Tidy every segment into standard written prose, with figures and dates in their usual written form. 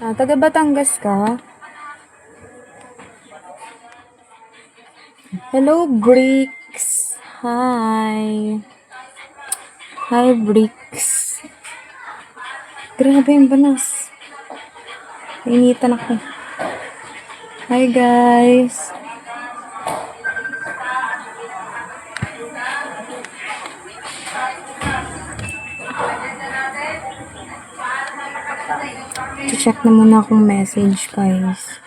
Taga Batangas ka? Hello, Bricks. Hi. Hi, Bricks. Grabe yung banas. Initan ako. Hi, guys. I-check na muna akong message, guys.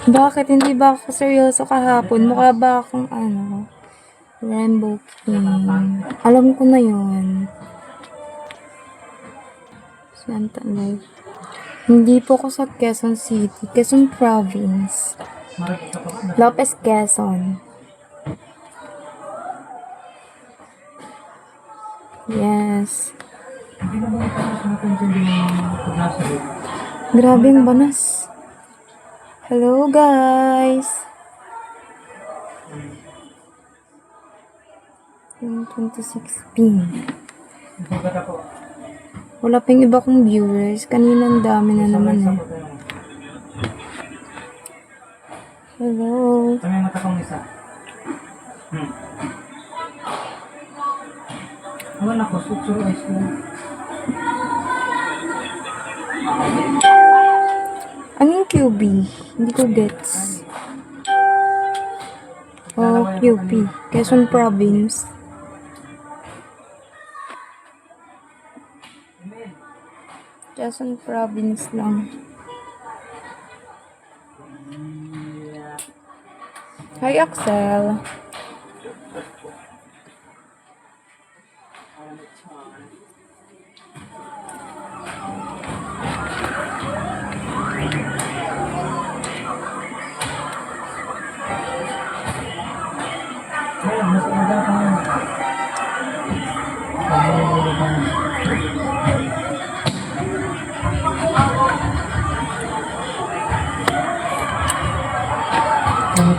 Bakit? Hindi ba ako seryoso kahapon? Mukha ba akong Rainbow King? Alam ko na yun. Santa Life. Hindi po ako sa Quezon City. Quezon Province. Lopez, Quezon. Yes. Grabe yung banas. Hello, guys. 26 pin. Wala pa yung iba kong viewers. Kanina ang dami na naman eh. Hello. Kami mata kong isa. Wala ko, sutsuro ice cream. Anong QB? Hindi ko gets. Oh, QP. Quezon Province. Quezon Province lang. Hi, Axel.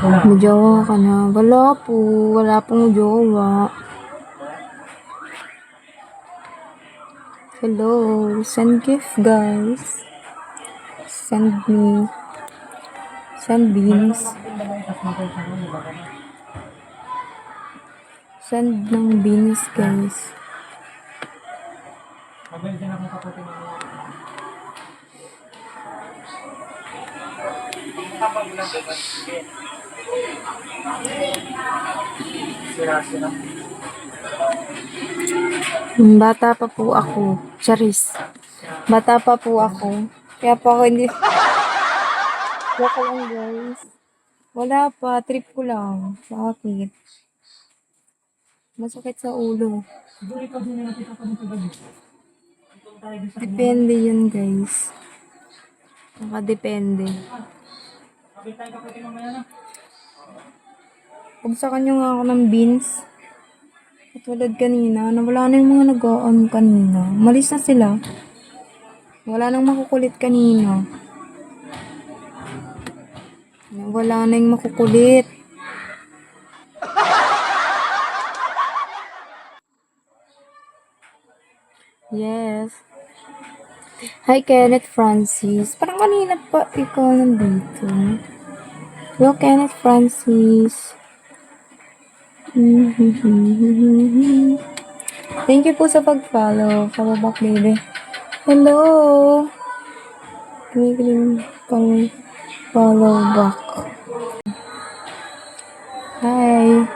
May jowa ka na? Wala po. Wala pong jowa. Hello. Send gift, guys. Send me. Send beans. Send ng beans, guys. Mabalik din akong kaputin mo. Sira. Bata pa po ako. Charis. Bata pa po ako. Kaya po ako hindi... Joke lang, guys. Wala pa. Trip ko lang. Bakit? Masakit sa ulo. Siguro ikaw din na nakita ko nito gabi. Depende yun, guys. Nakadepende. Kapit tayo kaputin mamaya na. Pagsakan nyo nga ako ng beans. Katulad kanina, nawala na yung mga nag-on kanina. Malis na sila. Wala nang makukulit kanina. Wala na yung makukulit. Yes. Hi, Kenneth Francis. Parang kanina pa ikaw nandito. Hello, Kenneth Francis. Thank you po sa pag-follow. Kababak, baby. Hello. Kinikilig pang follow back. Hi.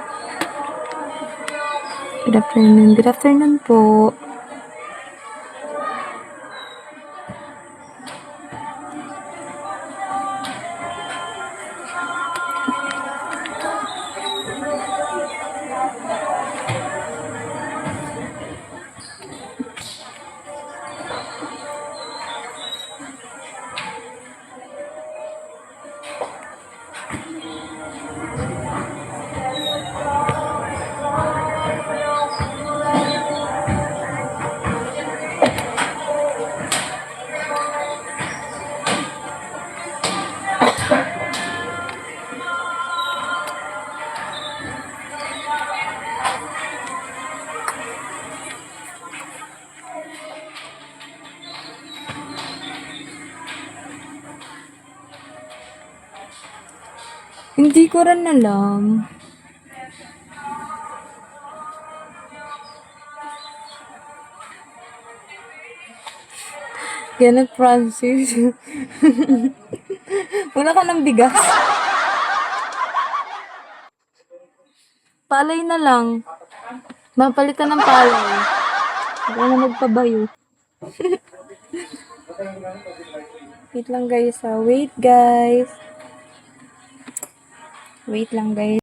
Good afternoon. Good afternoon po. Hindi ko rin alam. Kenneth Francis. Wala ka ng bigas. Palay na lang. Mapalitan ng palay. Huwag na magpabayo. Wait lang guys ha. Wait guys. Wait lang guys.